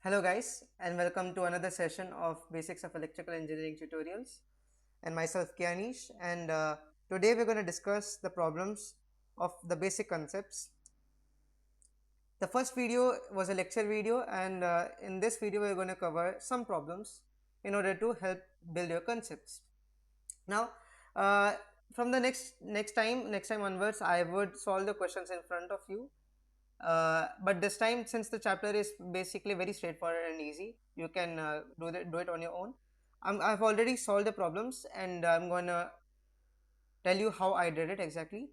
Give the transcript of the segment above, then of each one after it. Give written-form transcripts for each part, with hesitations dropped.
Hello guys, and welcome to another session of Basics of Electrical Engineering tutorials, and myself Kianish. And today we're going to discuss the problems of the basic concepts. The first video was a lecture video, and in this video we're going to cover some problems in order to help build your concepts. Now, uh, from the next time onwards, I would solve the questions in front of you. But this time, since the chapter is basically very straightforward and easy, you can do it on your own. I've already solved the problems, and I'm gonna tell you how I did it exactly,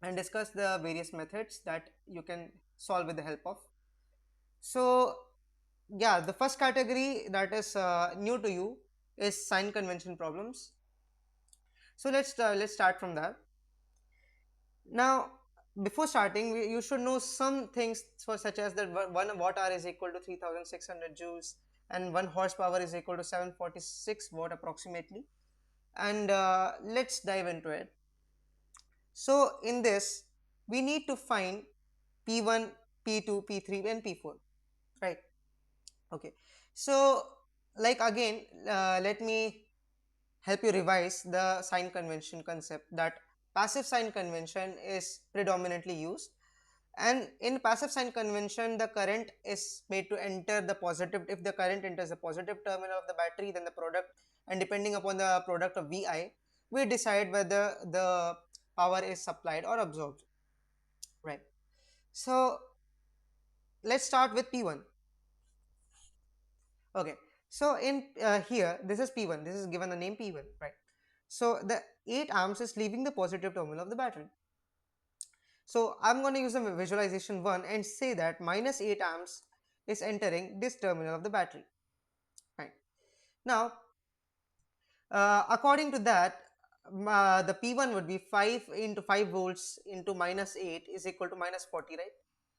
and discuss the various methods that you can solve with the help of. So, yeah, the first category that is new to you is sign convention problems. So let's start from that. Now, before starting, you should know some things for such as that 1 watt hour is equal to 3600 joules, and 1 horsepower is equal to 746 watt approximately. And let's dive into it. So in this, we need to find P1, P2, P3, and P4, right? Okay. So like again, let me help you revise the sign convention concept, that passive sign convention is predominantly used. And in passive sign convention, the current is made to enter the positive. If the current enters the positive terminal of the battery, then the product, and depending upon the product of Vi, we decide whether the power is supplied or absorbed, right? So let's start with P1. Okay, so in here, this is P1. This is given the name P1, right? So the 8 amps is leaving the positive terminal of the battery. So I'm going to use the visualization 1 and say that minus 8 amps is entering this terminal of the battery. Right. Now, according to that, the P1 would be 5 into 5 volts into minus 8 is equal to minus 40, right?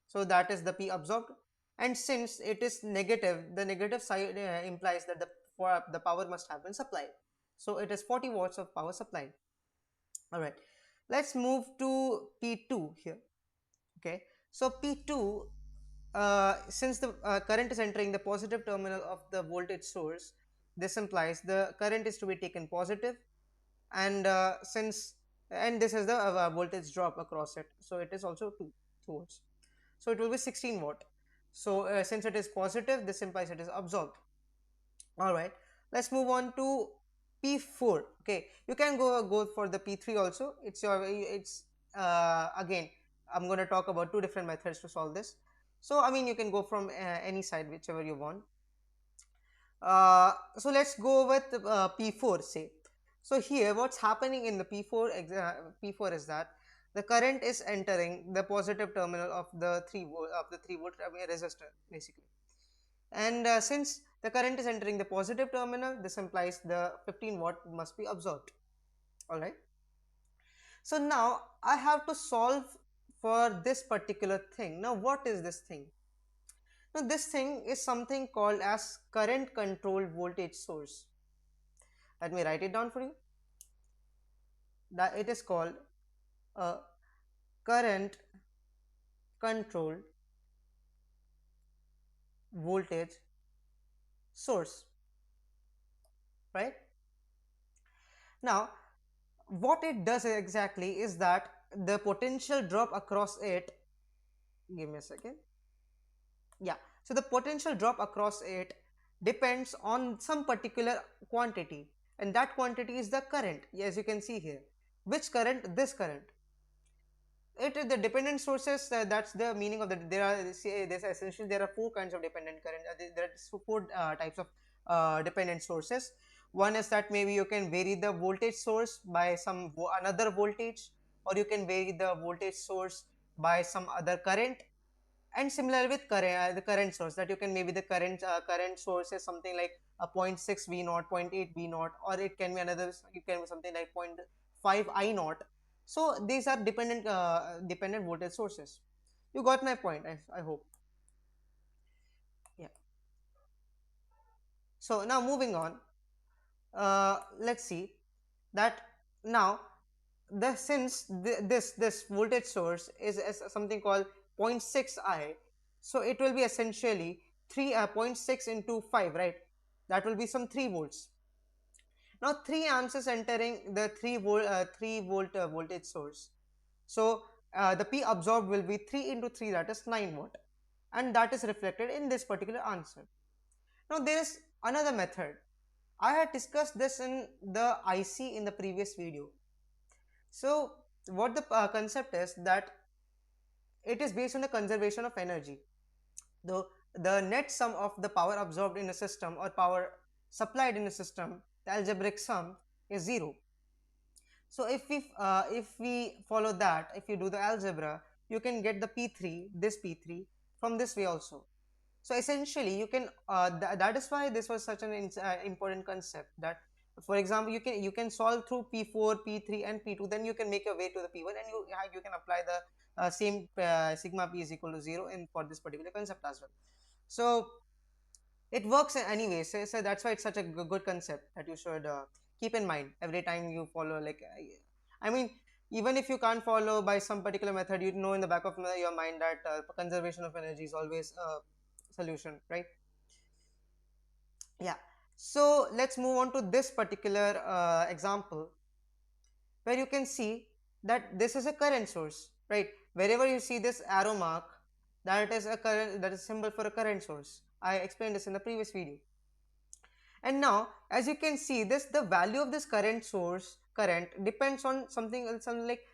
So that is the P absorbed. And since it is negative, the negative side implies that the power must have been supplied. So it is 40 watts of power supplied. All right. Let's move to P2 here. Okay, so P2, since the current is entering the positive terminal of the voltage source, this implies the current is to be taken positive, and and this is the voltage drop across it, so it is also 2 volts, so it will be 16 watt. So since it is positive, this implies it is absorbed. All right, let's move on to P4. Okay, you can go for the P3 also. It's again, I'm going to talk about two different methods to solve this. So I mean, you can go from any side, whichever you want. So let's go with P4, say. So here what's happening in the P4 is that the current is entering the positive terminal of the 3 volt resistor basically. And since the current is entering the positive terminal, this implies the 15 watt must be absorbed. All right. So now I have to solve for this particular thing. Now what is this thing? Now this thing is something called as current controlled voltage source. Let me write it down for you. That it is called a current controlled voltage source, right? Now what it does exactly is that the potential drop across it, give me a second. Yeah, so the potential drop across it depends on some particular quantity, and that quantity is the current. As you can see here, which current? This current. It is the dependent sources. That's the meaning of the. There's essentially there are four kinds of dependent current. There are four types of dependent sources. One is that maybe you can vary the voltage source by another voltage, or you can vary the voltage source by some other current. And similar with the current source, that you can maybe the current source is something like a zero point 0.6 V naught, 0.8 V naught, or it can be another, it can be something like zero point 0.5 I naught. So these are dependent voltage sources. You got my point, I hope. Yeah. So now moving on, let's see that now this voltage source is something called zero point 0.6 I, so it will be essentially 3.6 into 5, right? That will be some 3 volts. Now 3 amps is entering the 3 volt voltage source. So the P absorbed will be 3 into 3, that is 9 watt, and that is reflected in this particular answer. Now there is another method. I had discussed this in the IC in the previous video. So what the concept is that it is based on the conservation of energy. The net sum of the power absorbed in a system or power supplied in a system, the algebraic sum, is 0. So if we follow that, if you do the algebra, you can get the P3, this P3, from this way also. So essentially you can that is why this was such an important concept, that for example you can solve through P4, P3 and P2, then you can make your way to the P1, and you can apply the same sigma P is equal to 0 in for this particular concept as well. So it works anyway, so that's why it's such a good concept that you should keep in mind every time you follow, like I mean, even if you can't follow by some particular method, you know in the back of your mind that conservation of energy is always a solution, right? Yeah. So let's move on to this particular example, where you can see that this is a current source, right? Wherever you see this arrow mark, that is a current, that is symbol for a current source. I explained this in the previous video. And now as you can see this, the value of this current source current depends on something else, something like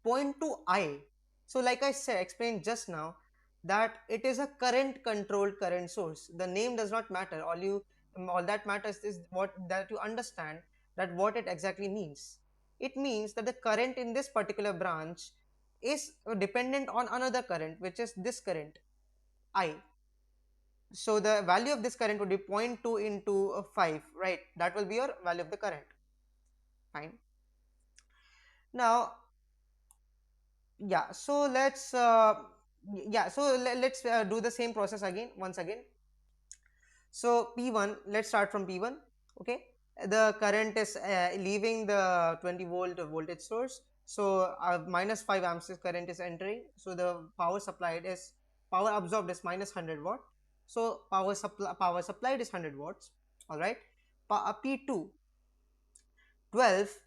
point to I. So like I said, explained just now, that it is a current controlled current source. The name does not matter. All that matters is what that you understand, that what it exactly means. It means that the current in this particular branch is dependent on another current, which is this current I. So the value of this current would be 0.2 into 5, right? That will be your value of the current. Fine. Now yeah, so let's do the same process again, once again. So P1, let's start from P1. Okay, the current is leaving the 20 volt voltage source, so minus 5 amps current is entering. So the power absorbed is minus 100 watt. So power supplied is 100 watts. All right. P2, 12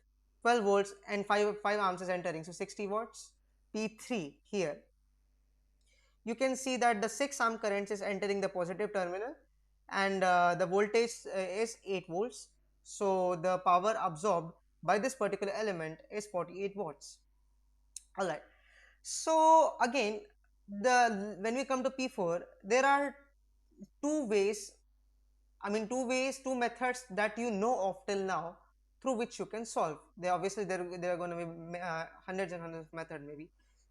12 volts and 5 amps is entering, so 60 watts. P3, here you can see that the 6 amp current is entering the positive terminal, and the voltage is 8 volts. So the power absorbed by this particular element is 48 watts. All right. So again, when we come to P4, there are two ways, two methods that you know of till now, through which you can solve. There are going to be hundreds and hundreds of methods maybe,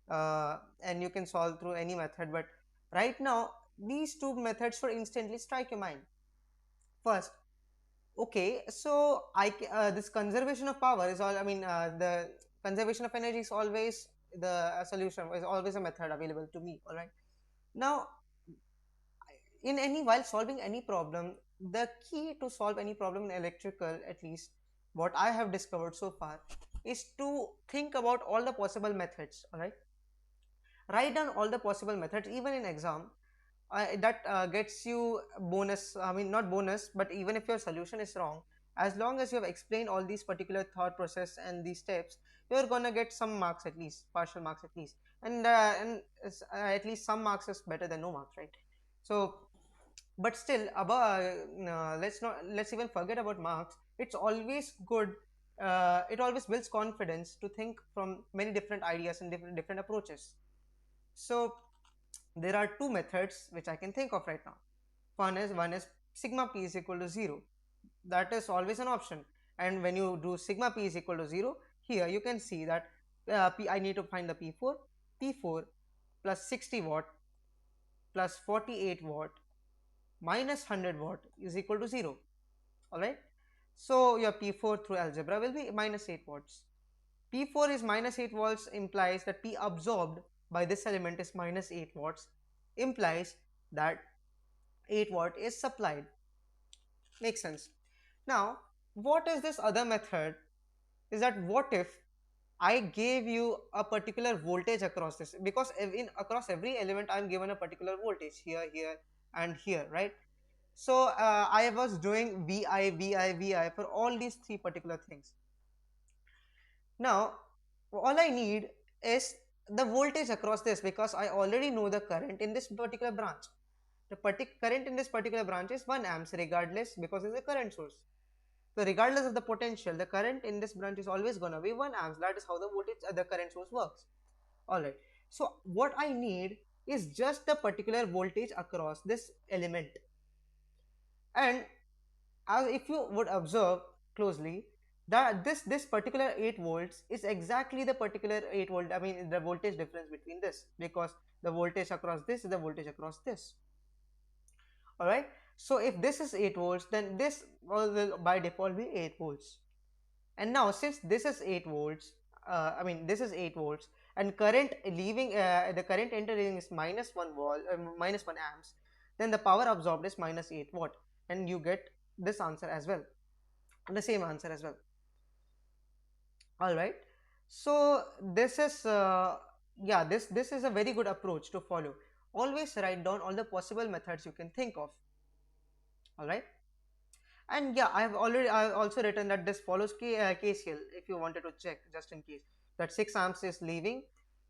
and you can solve through any method. But right now, these two methods should instantly strike your mind. First, okay, so this conservation of power is all. The conservation of energy is always the solution. Is always a method available to me. All right. Now, while solving any problem, the key to solve any problem in electrical, at least what I have discovered so far, is to think about all the possible methods. All right, write down all the possible methods, even in exam. That gets you bonus, not bonus, but even if your solution is wrong, as long as you have explained all these particular thought process and these steps, you're gonna get some marks, at least partial marks at least. And at least some marks is better than no marks, right? So but still, above let's even forget about marks. It's always good, it always builds confidence to think from many different ideas and different approaches. So there are two methods which I can think of right now. One is sigma p is equal to 0. That is always an option. And when you do sigma p is equal to 0, here you can see that I need to find the P4 plus 60 watt plus 48 watt minus 100 watt is equal to 0. All right. So your P4 through algebra will be minus 8 watts. P4 is minus 8 watts implies that P absorbed by this element is minus 8 watts, implies that 8 watt is supplied. Makes sense. Now, what is this other method? Is that what if I gave you a particular voltage across this, because in across every element I am given a particular voltage here, here, and here, right? So I was doing vi for all these three particular things. Now all I need is the voltage across this, because I already know the current in this particular branch. The current in this particular branch is 1 amps regardless, because it's a current source. So regardless of the potential, the current in this branch is always going to be 1 amps. That is how the voltage, the current source works. All right. So what I need is just the particular voltage across this element. And as if you would observe closely, that this particular 8 volts is exactly the particular 8 volt, I mean the voltage difference between this, because the voltage across this is the voltage across this. All right. So if this is 8 volts, then this will by default be 8 volts. And now since this is 8 volts, I mean this is 8 volts, and current leaving, the current entering is minus 1 volt, minus 1 amps, then the power absorbed is minus 8 watt, and you get this answer as well, the same answer as well. All right. So this is yeah, this is a very good approach to follow. Always write down all the possible methods you can think of. All right. And yeah, I've also written that this follows KCL, if you wanted to check just in case, that 6 amps is leaving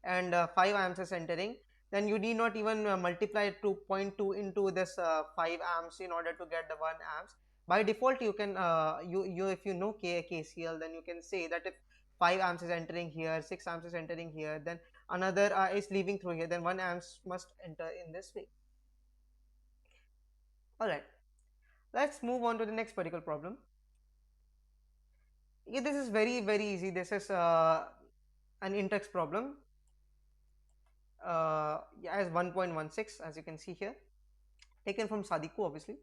and 5 amps is entering. Then you need not even multiply 2.2 into this 5 amps in order to get the 1 amps. By default you can you if you know KCL, then you can say that if 5 amps is entering here, 6 amps is entering here, then another is leaving through here, then 1 amps must enter in this way. All right, let's move on to the next particular problem. Yeah, this is very easy. This is an in-text problem, yeah, as 1.16, as you can see here, taken from Sadiku obviously.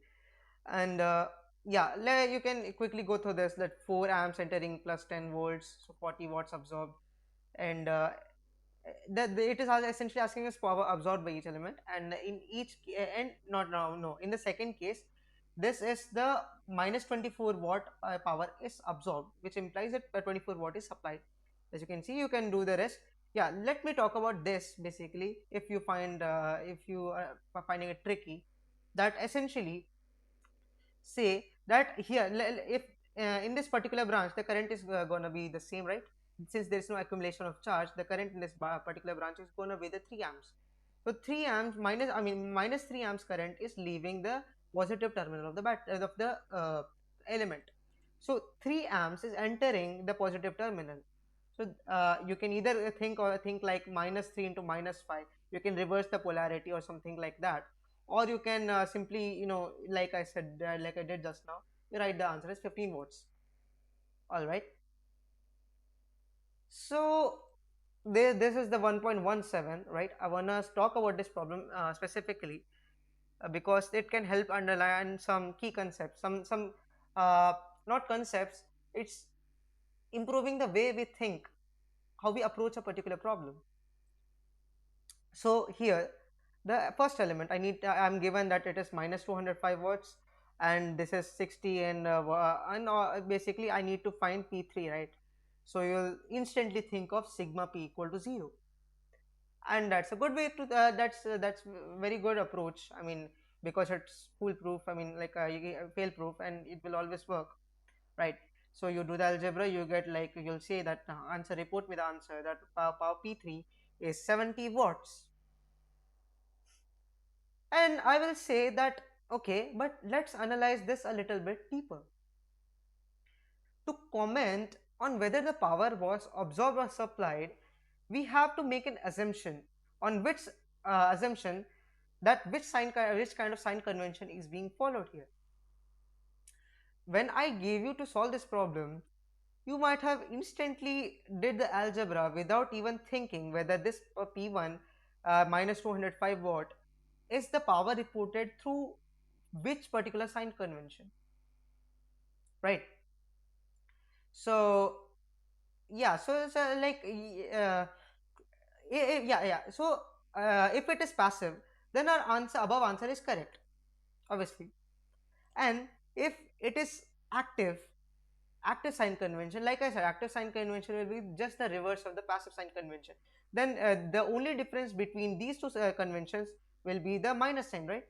And yeah, you can quickly go through this, that 4 amps entering plus 10 volts, so 40 watts absorbed. And that it is essentially asking us power absorbed by each element, and in each and not now no in the second case, this is the minus 24 watt power is absorbed, which implies that 24 watt is supplied. As you can see, you can do the rest. Yeah, let me talk about this basically. If you find if you are finding it tricky, that essentially say that here, if in this particular branch the current is going to be the same, right? Since there is no accumulation of charge, the current in this particular branch is going to be the 3 amps. So 3 amps minus, I mean minus 3 amps current is leaving the positive terminal of the of the element. So 3 amps is entering the positive terminal. So you can either think like minus 3 into minus 5, you can reverse the polarity or something like that, or you can simply, like I said, like I did just now, you write the answer is 15 watts. All right. So this is the 1.17, right? I want to talk about this problem specifically, because it can help underline some key concepts, some uh, not concepts, it's improving the way we think, how we approach a particular problem. So here, the first element I need, I'm given that it is minus 205 watts, and this is 60, and basically I need to find P3, right? So you'll instantly think of sigma P equal to 0, and that's a good way to that's very good approach. I mean, because it's foolproof, I mean like fail proof, and it will always work, right? So you do the algebra, you get, like, you'll say that answer, report with the answer that power P3 is 70 watts. And I will say that, okay, but let's analyze this a little bit deeper. To comment on whether the power was absorbed or supplied, we have to make an assumption, on which assumption that which kind of sign convention is being followed here. When I gave you to solve this problem, you might have instantly did the algebra without even thinking whether this P1 minus 205 watt is the power reported through which particular sign convention, right? So yeah, so it's like yeah, so if it is passive, then our above answer is correct, obviously. And if it is active, active sign convention, like I said, active sign convention will be just the reverse of the passive sign convention. Then the only difference between these two conventions will be the minus sign, right?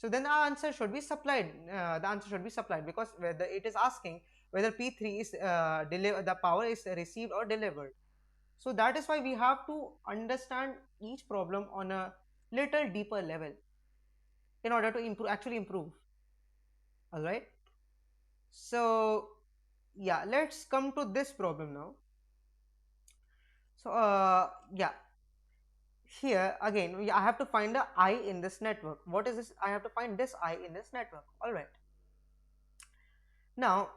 So then our answer should be supplied. The answer should be supplied because whether it is asking whether P3 is the power is received or delivered. So that is why we have to understand each problem on a little deeper level in order to improve. All right. So yeah, let's come to this problem now. So yeah, here again I have to find a I in this network. What is this? I have to find this I in this network. All right. Now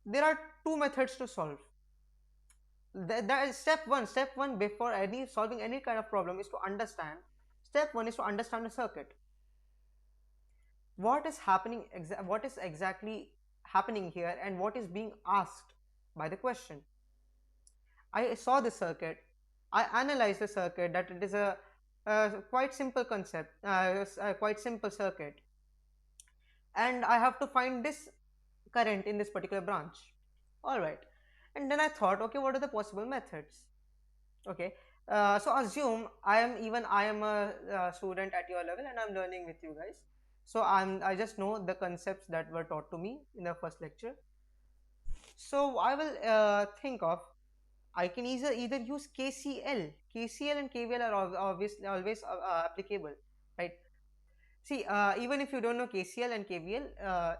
there are two methods to solve. That is step one before any solving any kind of problem is to understand. Step one is to understand the circuit. What is happening, what is exactly happening here, and what is being asked by the question. I saw the circuit, I analyzed the circuit, that it is a quite simple concept, a quite simple circuit, and I have to find this current in this particular branch. All right, and then I thought, okay, what are the possible methods? Okay, so assume I am a student at your level and I'm learning with you guys. So I just know the concepts that were taught to me in the first lecture. So I will think of, I can either use KCL and KVL are obviously always applicable, right? See, even if you don't know KCL and KVL,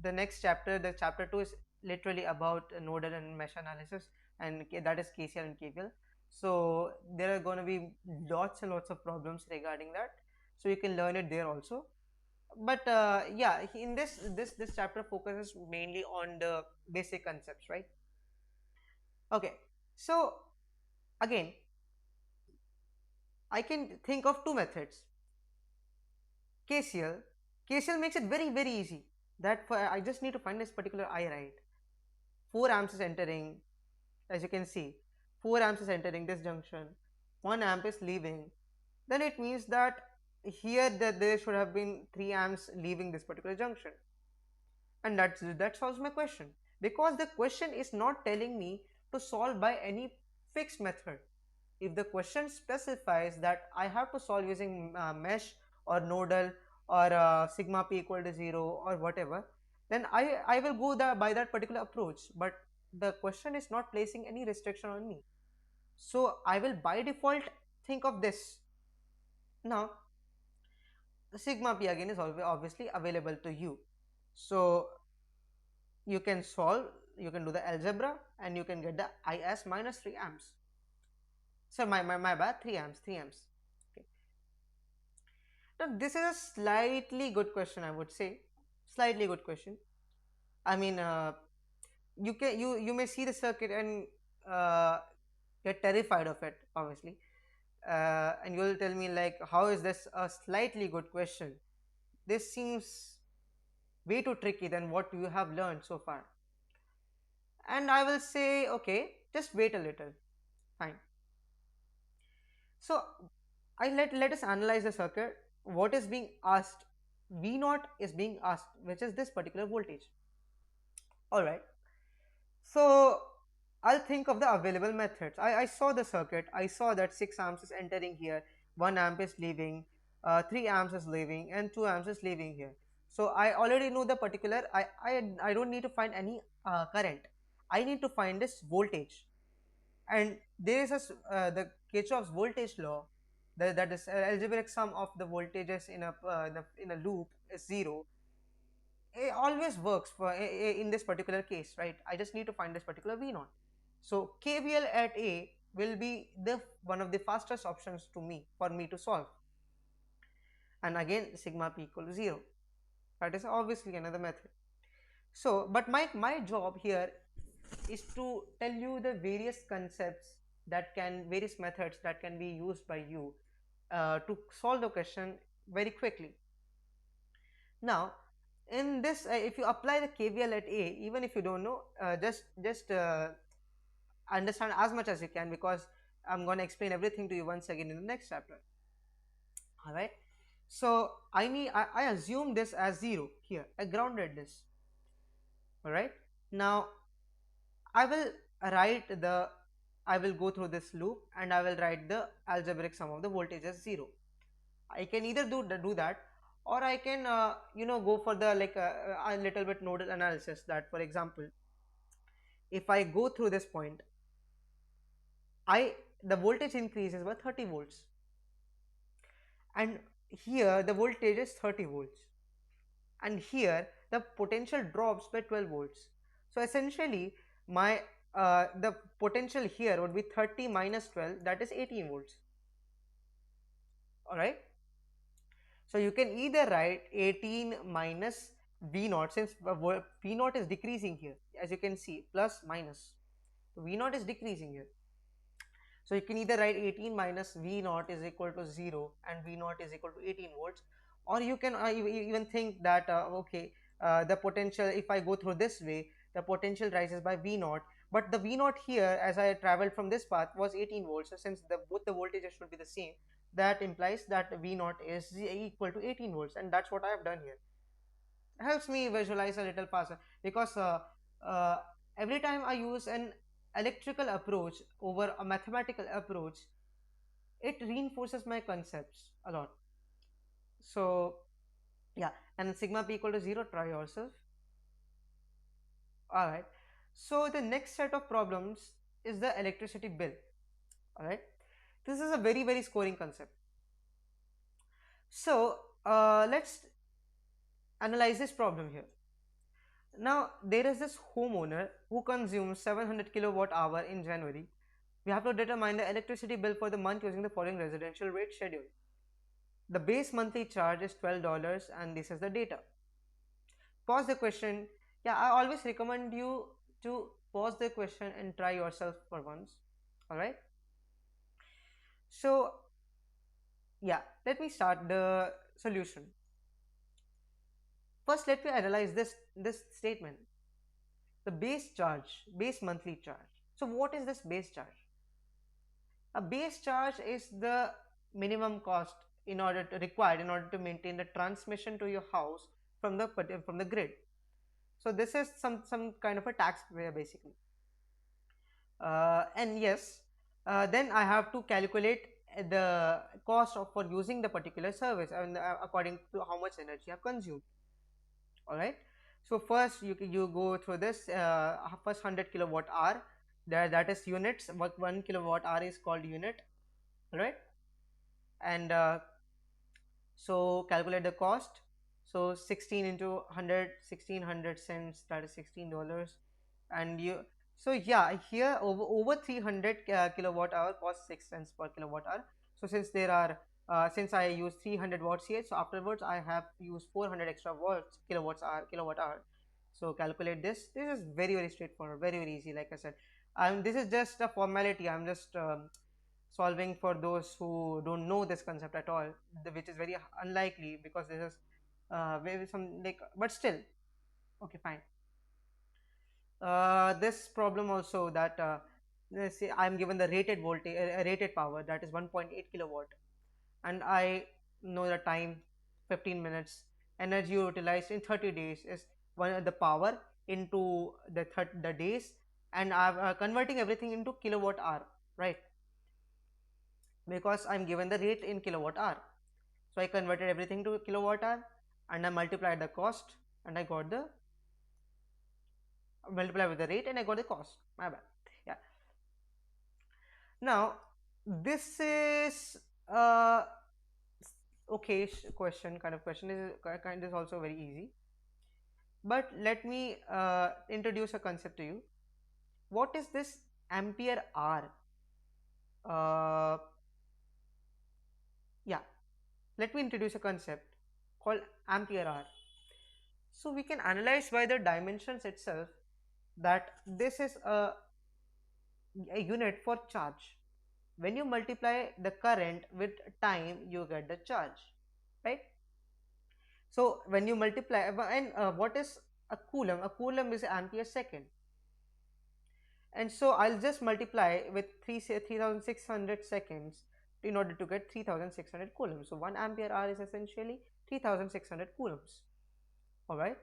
the next chapter, the chapter 2 is literally about nodal and mesh analysis, and that is KCL and KVL. So there are going to be lots and lots of problems regarding that. So you can learn it there also. But yeah, in this chapter focuses mainly on the basic concepts, right? Okay. So again, I can think of two methods. KCL. KCL makes it very easy. That I just need to find this particular I, right? 4 amps is entering, as you can see. 4 amps is entering this junction. 1 amp is leaving. Then it means that here that there should have been 3 amps leaving this particular junction. And that solves my question, because the question is not telling me to solve by any fixed method. If the question specifies that I have to solve using mesh or nodal or sigma p equal to 0 or whatever, then I will go by that particular approach. But the question is not placing any restriction on me, so I will by default think of this. Now sigma p again is obviously available to you, so you can solve, you can do the algebra and you can get the I as minus 3 amps. So my bad, 3 amps, 3 amps. Okay. Now this is a slightly good question, I would say. Slightly good question. I mean, you may see the circuit and uh, get terrified of it, obviously. And you will tell me like, how is this a slightly good question? This seems way too tricky than what you have learned so far. And I will say, okay, just wait a little. Fine. So let us analyze the circuit. What is being asked? V naught is being asked, which is this particular voltage. All right. So I'll think of the available methods. I saw the circuit. I saw that 6 amps is entering here, 1 amp is leaving, 3 amps is leaving, and 2 amps is leaving here. So I already know the particular. I don't need to find any current. I need to find this voltage. And there is the Kirchhoff's voltage law, that is algebraic sum of the voltages in a loop is zero. It always works for in this particular case, right? I just need to find this particular V naught. So KVL at A will be the one of the fastest options to me for me to solve. And again, sigma p equal to 0. That is obviously another method. So, but my job here is to tell you the various concepts various methods that can be used by you to solve the question very quickly. Now, in this, if you apply the KVL at A, even if you don't know, just understand as much as you can, because I'm going to explain everything to you once again in the next chapter. All right. So I assume this as 0 here. I grounded this. All right. Now I will write the I will go through this loop and I will write the algebraic sum of the voltage as 0. I can either do that, or I can go for the like a little bit nodal analysis, that for example, if I go through this point, I the voltage increases by 30 volts, and here the voltage is 30 volts, and here the potential drops by 12 volts. So essentially my the potential here would be 30 minus 12, that is 18 volts. All right, so you can either write 18 minus v naught, since v naught is decreasing here, as you can see, plus minus, so v naught is decreasing here. So you can either write 18 minus V naught is equal to 0 and V naught is equal to 18 volts, or you can even think that okay, the potential, if I go through this way, the potential rises by V naught, but the V naught here as I traveled from this path was 18 volts. So since both the voltages should be the same, that implies that V naught is equal to 18 volts, and that's what I have done here. It helps me visualize a little faster, because uh, every time I use an electrical approach over a mathematical approach, it reinforces my concepts a lot. So yeah, and sigma p equal to 0, try yourself. All right, so the next set of problems is the electricity bill. All right, this is a very scoring concept. So let's analyze this problem here. Now there is this homeowner who consumes 700 kilowatt hour in January. We have to determine the electricity bill for the month using the following residential rate schedule. The base monthly charge is $12, and this is the data. Pause the question. Yeah, I always recommend you to pause the question and try yourself for once. All right. So yeah, let me start the solution. First, let me analyze this statement. The base monthly charge. So what is this base charge? A base charge is the minimum cost required in order to maintain the transmission to your house from the grid. So this is some kind of a tax basically. And yes, then I have to calculate the cost for using the particular service, and according to how much energy I have consumed. All right. So first you go through this first 100 kilowatt hour. That is units. What 1 kilowatt hour is called unit. All right. And so calculate the cost. So 16 into 100, 1600 cents, that is $16. And you, so yeah, here over 300 kilowatt hour costs 6 cents per kilowatt hour. So since there are since I use 300 watts here, so afterwards I have used 400 extra watts kilowatt hour. So calculate this. This is very straightforward, very easy. Like I said, this is just a formality. I'm just solving for those who don't know this concept at all, which is very unlikely, because this is very some like, but still, okay, fine. This problem also, that let's say I'm given the rated voltage, rated power, that is 1.8 kilowatt, and I know the time 15 minutes. Energy utilized in 30 days is the power into the days, and I'm converting everything into kilowatt hour, right? Because I'm given the rate in kilowatt hour. So I converted everything to kilowatt hour, and I multiplied the cost, and I got the multiply with the rate, and I got the cost. My bad. Yeah. Now this is okay question, kind of question, is kind is also very easy. But let me introduce a concept to you. What is this ampere hour? Uh, yeah, let me introduce a concept called ampere hour. So we can analyze by the dimensions itself that this is a unit for charge. When you multiply the current with time, you get the charge, right? So when you multiply, and what is a coulomb? A coulomb is ampere second, and so I'll just multiply with 3600 seconds in order to get 3600 coulombs. So 1 ampere hour is essentially 3600 coulombs. All right.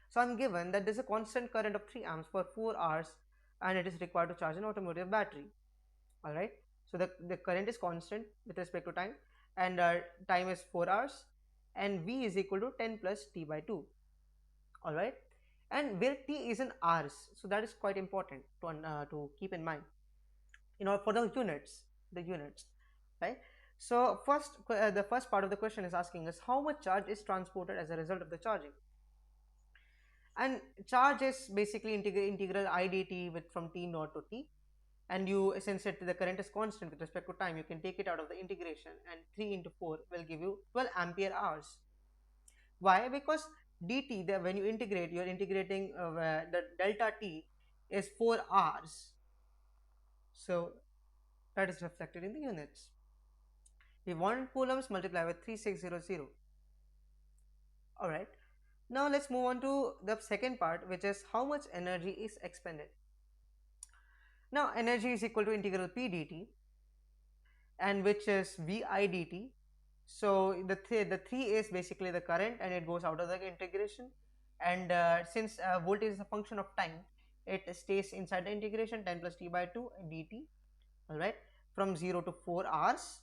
So I'm given that there's a constant current of 3 amps for 4 hours, and it is required to charge an automotive battery. All right. So the current is constant with respect to time, and time is 4 hours, and V is equal to 10 plus T by 2. All right, and where T is in Rs, so that is quite important to keep in mind, for the units, right? So the first part of the question is asking us how much charge is transported as a result of the charging. And charge is basically integral I dt with from t naught to t, and you, since the current is constant with respect to time, you can take it out of the integration, and 3 into 4 will give you 12 ampere hours. Why? Because dt, when you integrate, you're integrating the delta t is 4 hours, so that is reflected in the units. We want coulombs, multiply with 3600. All right, now let's move on to the second part, which is how much energy is expended. Now energy is equal to integral p dt, and which is vi dt. So the 3 is basically the current, and it goes out of the integration, and since voltage is a function of time, it stays inside the integration, 10 plus t by 2 dt, all right, from 0 to 4 hours.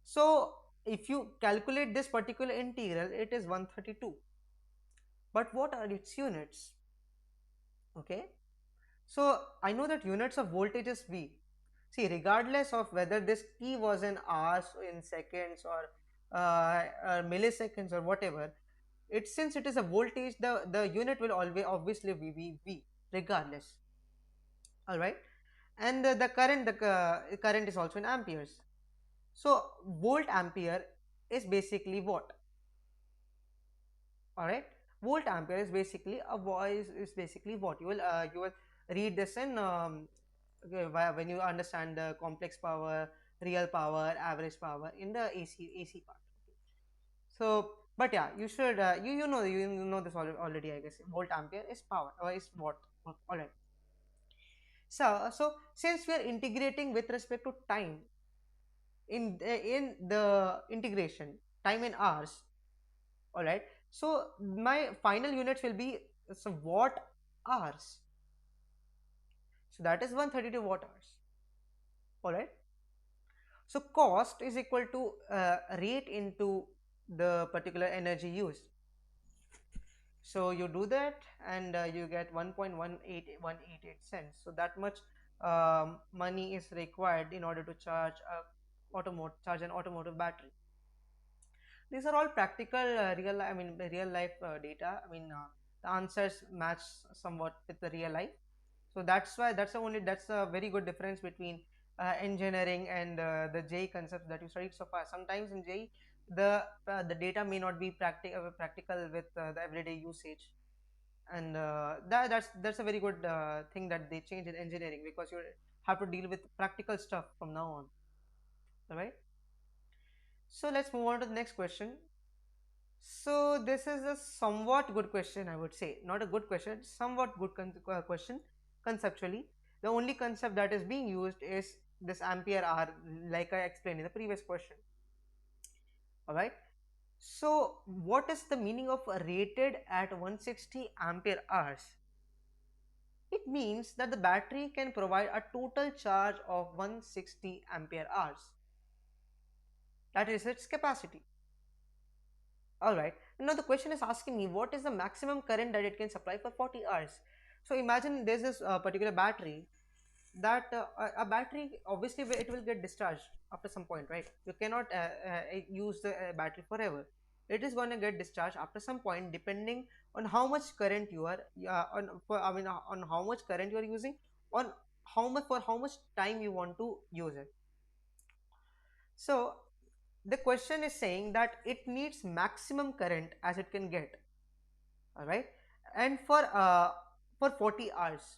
So if you calculate this particular integral, it is 132. But what are its units? Okay, so I know that units of voltage is V. See, regardless of whether this t was in hours, in seconds, or milliseconds, or whatever, since it is a voltage, the unit will always obviously be V regardless. All right, and the current is also in amperes. So volt ampere is basically what? All right, volt ampere is basically a voice is basically what you will read this in okay, when you understand the complex power, real power, average power in the AC part. So, but yeah, you should you know this already, I guess. Volt ampere is power or is watt. All right. So since we are integrating with respect to time in the integration, time in hours, all right. So my final units will be some watt hours. So that is 132 watt hours. All right. So cost is equal to rate into the particular energy used. So you do that, and you get 1.18188 cents. So that much money is required in order to charge an automotive battery. These are all practical, real life data. The answers match somewhat with the real life. So that's why that's a very good difference between engineering and the JEE concepts that you studied so far. Sometimes in JEE, the data may not be practical with the everyday usage, and that's a very good thing that they changed in engineering, because you have to deal with practical stuff from now on. All right. So let's move on to the next question. So this is a somewhat good question, I would say. Not a good question, somewhat good question conceptually. The only concept that is being used is this ampere hour, like I explained in the previous question. All right. So what is the meaning of rated at 160 ampere hours? It means that the battery can provide a total charge of 160 ampere hours. That is its capacity. All right. Now the question is asking me what is the maximum current that it can supply for 40 hours. So imagine there's this particular battery that a battery, obviously it will get discharged after some point, right? You cannot use the battery forever. It is going to get discharged after some point, depending on how much current you are on how much current you are using, on how much time you want to use it. So the question is saying that it needs maximum current as it can get. All right, and for 40 hours.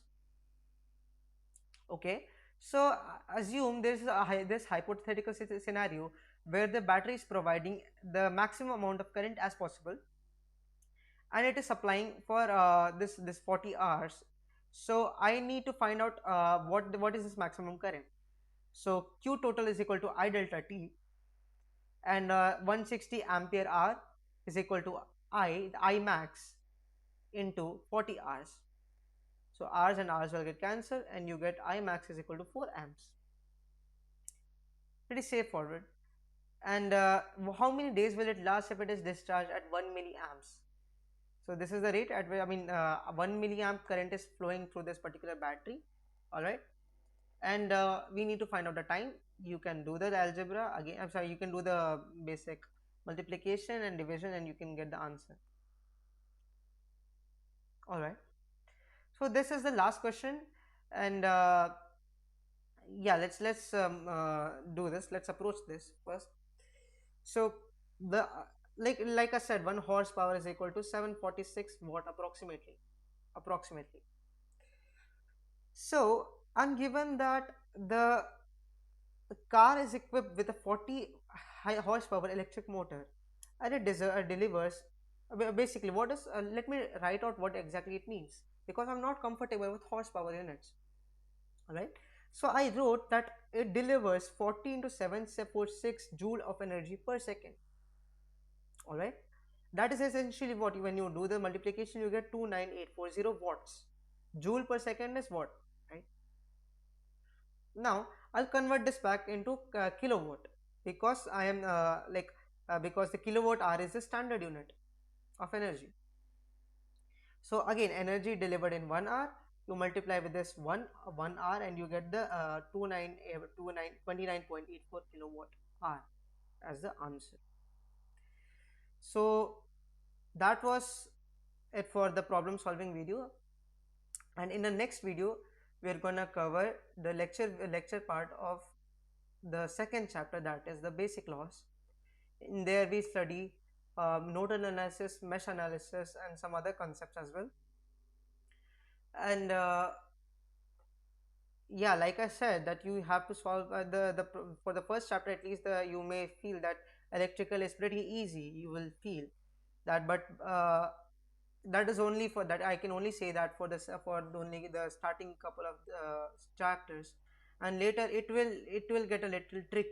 Okay, so assume this hypothetical scenario where the battery is providing the maximum amount of current as possible, and it is supplying for this 40 hours. So I need to find out what is this maximum current. So q total is equal to I delta t, and 160 ampere hour is equal to I max into 40 hours. So hours and hours will get cancelled, and you get I max is equal to 4 amps. Pretty straightforward. And how many days will it last if it is discharged at 1 milliamps? So this is the rate at which, 1 milliamp current is flowing through this particular battery. All right, and we need to find out the time. You can do the algebra again, I'm sorry, you can do the basic multiplication and division and you can get the answer. All right, so this is the last question, and yeah, let's do this. Let's approach this first. So the like I said, 1 horsepower is equal to 746 watt approximately. So and given that the car is equipped with a 40 high horsepower electric motor and it delivers basically what is let me write out what exactly it means, because I'm not comfortable with horsepower units. All right, so I wrote that it delivers 40 into 746 joule of energy per second. All right, that is essentially what when you do the multiplication you get 29840 watts. Joule per second is what, right? Now I'll convert this back into kilowatt, because I am because the kilowatt hour is the standard unit of energy. So again, energy delivered in 1 hour, you multiply with this 1 hour and you get the 29.84 kilowatt hour as the answer. So that was it for the problem solving video, and in the next video we're gonna cover the lecture part of the second chapter, that is the basic laws. In there we study nodal analysis, mesh analysis and some other concepts as well. And yeah, like I said, that you have to solve for the first chapter at least, you may feel that electrical is pretty easy, you will feel that, but that is only for that, I can only say that for this for only the starting couple of chapters, and later it will get a little tricky.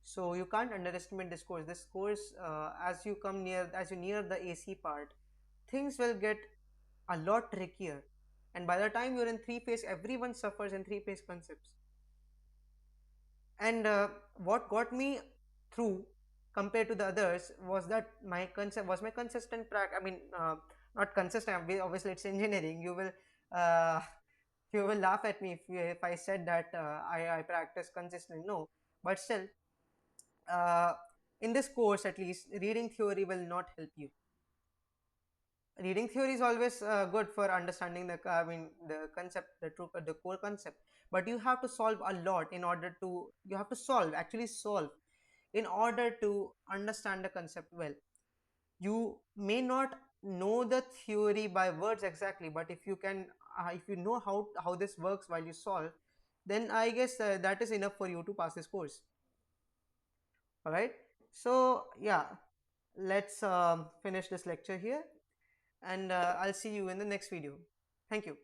So you can't underestimate this course, as you near the AC part, things will get a lot trickier, and by the time you're in three phase, everyone suffers in three phase concepts. And what got me through compared to the others was that my concept was my consistent I mean, not consistent, obviously it's engineering. Uh, you will laugh at me if I said that I practice consistently. No, but still, uh, in this course at least, reading theory will not help you. Reading theory is always good for understanding the concept, the core concept, but you have to solve a lot in order to you have to solve in order to understand the concept well. You may not know the theory by words exactly, but if you know how this works while you solve, then I guess that is enough for you to pass this course. All right, so yeah, let's finish this lecture here, and I'll see you in the next video. Thank you.